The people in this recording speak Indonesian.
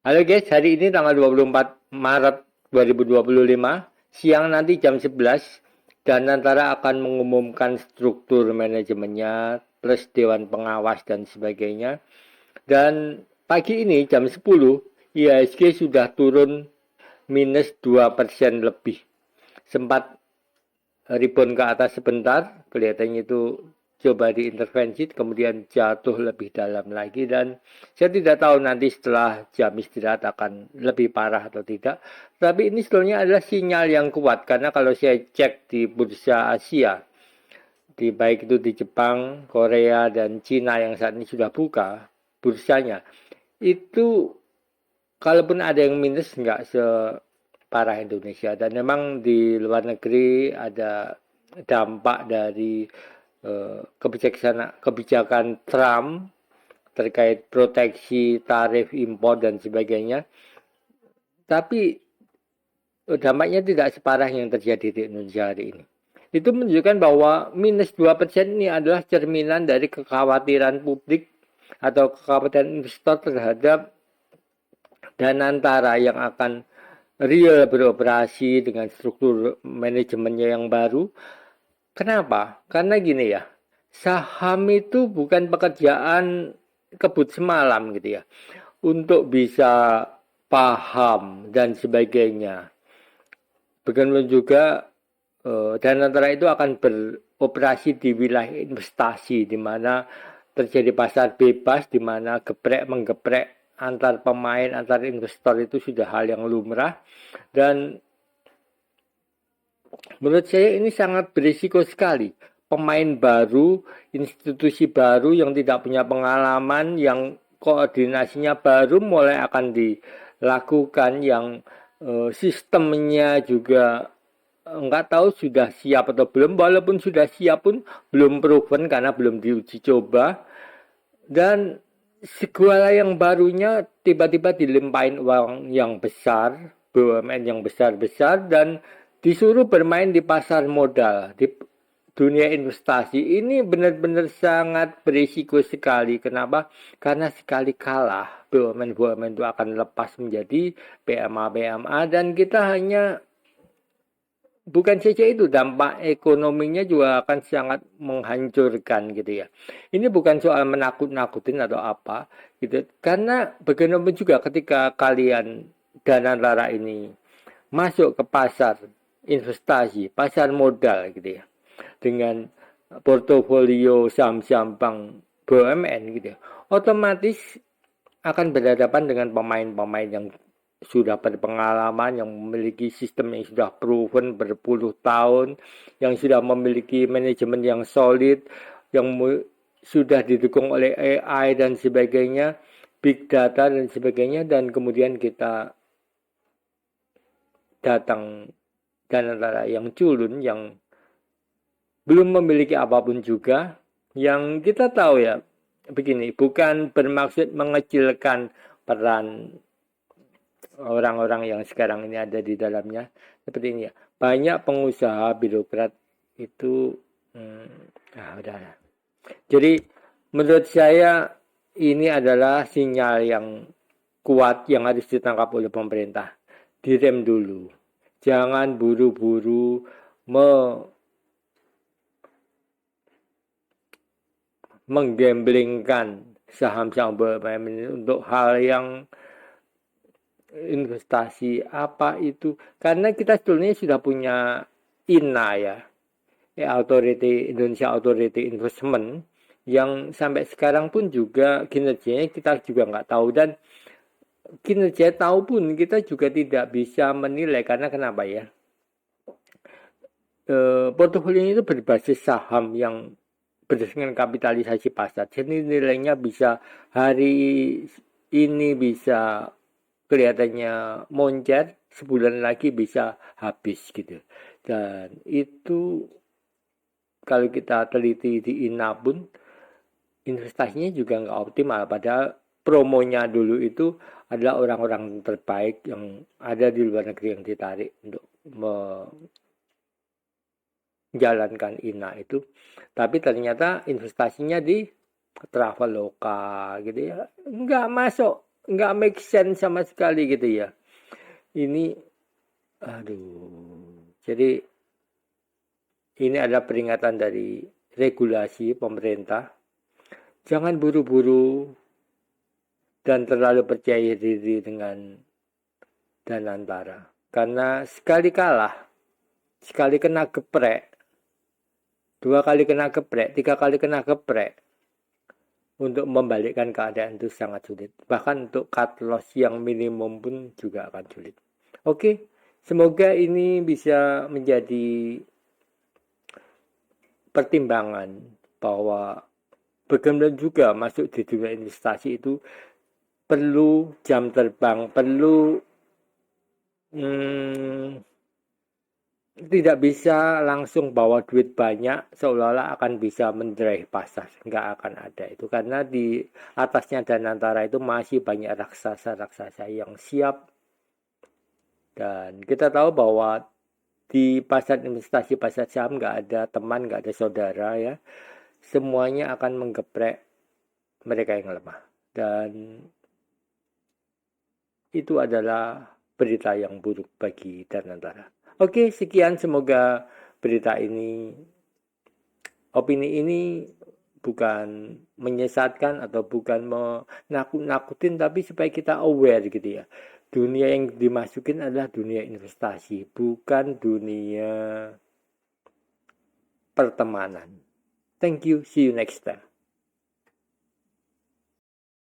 Halo guys, hari ini tanggal 24 Maret 2025, siang nanti jam 11, Danantara akan mengumumkan struktur manajemennya, plus Dewan Pengawas dan sebagainya. Dan pagi ini jam 10, IHSG sudah turun minus 2% lebih. Sempat rebound ke atas sebentar, kelihatannya itu coba diintervensi, kemudian jatuh lebih dalam lagi, dan saya tidak tahu nanti setelah jam istirahat akan lebih parah atau tidak. Tapi ini sebetulnya adalah sinyal yang kuat, karena kalau saya cek di bursa Asia, baik itu di Jepang, Korea, dan Cina yang saat ini sudah buka bursanya, itu kalaupun ada yang minus nggak separah Indonesia. Dan memang di luar negeri ada dampak dari kebijakan Trump terkait proteksi tarif impor dan sebagainya. Tapi dampaknya tidak separah yang terjadi di Indonesia hari ini. Itu menunjukkan bahwa minus 2% ini adalah cerminan dari kekhawatiran publik atau kekhawatiran investor terhadap Danantara yang akan real beroperasi dengan struktur manajemennya yang baru. Kenapa? Karena gini ya, saham itu bukan pekerjaan kebut semalam gitu ya. Untuk bisa paham dan sebagainya. Begitu juga dan antara itu akan beroperasi di wilayah investasi di mana terjadi pasar bebas, di mana geprek menggeprek antar pemain, antar investor itu sudah hal yang lumrah. Dan menurut saya ini sangat berisiko sekali. Pemain baru, institusi baru yang tidak punya pengalaman, yang koordinasinya baru mulai akan dilakukan, yang sistemnya juga nggak tahu sudah siap atau belum. Walaupun sudah siap pun belum proven karena belum diuji coba. Dan segala yang barunya tiba-tiba dilimpahin uang yang besar, BUMN yang besar-besar, dan disuruh bermain di pasar modal, di dunia investasi. Ini benar-benar sangat berisiko sekali. Kenapa? Karena sekali kalah, BUMN-BUMN itu akan lepas menjadi PMA-PMA, dan kita hanya, bukan saja itu, dampak ekonominya juga akan sangat menghancurkan gitu ya. Ini bukan soal menakut-nakutin atau apa gitu. Karena bagaimanapun juga ketika kalian Danantara ini masuk ke pasar investasi, pasar modal gitu ya, dengan portofolio saham-saham bank BUMN gitu ya, otomatis akan berhadapan dengan pemain-pemain yang sudah berpengalaman, yang memiliki sistem yang sudah proven berpuluh tahun, yang sudah memiliki manajemen yang solid, yang sudah didukung oleh AI dan sebagainya, big data dan sebagainya, dan kemudian kita datang dan antara yang culun, yang belum memiliki apapun juga, yang kita tahu ya, begini, bukan bermaksud mengecilkan peran orang-orang yang sekarang ini ada di dalamnya, seperti ini ya. Banyak pengusaha birokrat itu udah. Jadi menurut saya ini adalah sinyal yang kuat yang harus ditangkap oleh pemerintah. Direm dulu. Jangan buru-buru menggamblingkan saham-saham BUMN ini untuk hal yang investasi apa itu, karena kita sebetulnya sudah punya INA ya, Authority Indonesia Authority Investment, yang sampai sekarang pun juga kinerjanya kita juga nggak tahu. Dan kinerja tahu pun kita juga tidak bisa menilai, karena kenapa ya, portofolio itu berbasis saham yang berdasarkan kapitalisasi pasar, jadi nilainya bisa hari ini bisa kelihatannya moncer, sebulan lagi bisa habis gitu. Dan itu kalau kita teliti di INA pun investasinya juga nggak optimal, padahal promonya dulu itu adalah orang-orang terbaik yang ada di luar negeri yang ditarik untuk menjalankan INA itu. Tapi ternyata investasinya di travel lokal gitu ya, nggak masuk, nggak make sense sama sekali gitu ya. Ini, aduh. Jadi ini adalah peringatan dari regulasi pemerintah. Jangan buru-buru dan terlalu percaya diri dengan Danantara. Karena sekali kalah, sekali kena geprek, 2 kali kena geprek, 3 kali kena geprek, untuk membalikkan keadaan itu sangat sulit. Bahkan untuk cut loss yang minimum pun juga akan sulit. Oke, semoga ini bisa menjadi pertimbangan bahwa bagaimana juga masuk di dunia investasi itu perlu jam terbang, perlu tidak bisa langsung bawa duit banyak seolah-olah akan bisa mendrive pasar. Nggak akan ada itu. Karena di atasnya Danantara itu masih banyak raksasa-raksasa yang siap. Dan kita tahu bahwa di pasar investasi, pasar saham nggak ada teman, nggak ada saudara ya. Semuanya akan menggeprek mereka yang lemah. Dan itu adalah berita yang buruk bagi Danantara. Oke, sekian, semoga berita ini, opini ini bukan menyesatkan atau bukan menakut-nakutin, tapi supaya kita aware gitu ya. Dunia yang dimasukin adalah dunia investasi, bukan dunia pertemanan. Thank you, see you next time.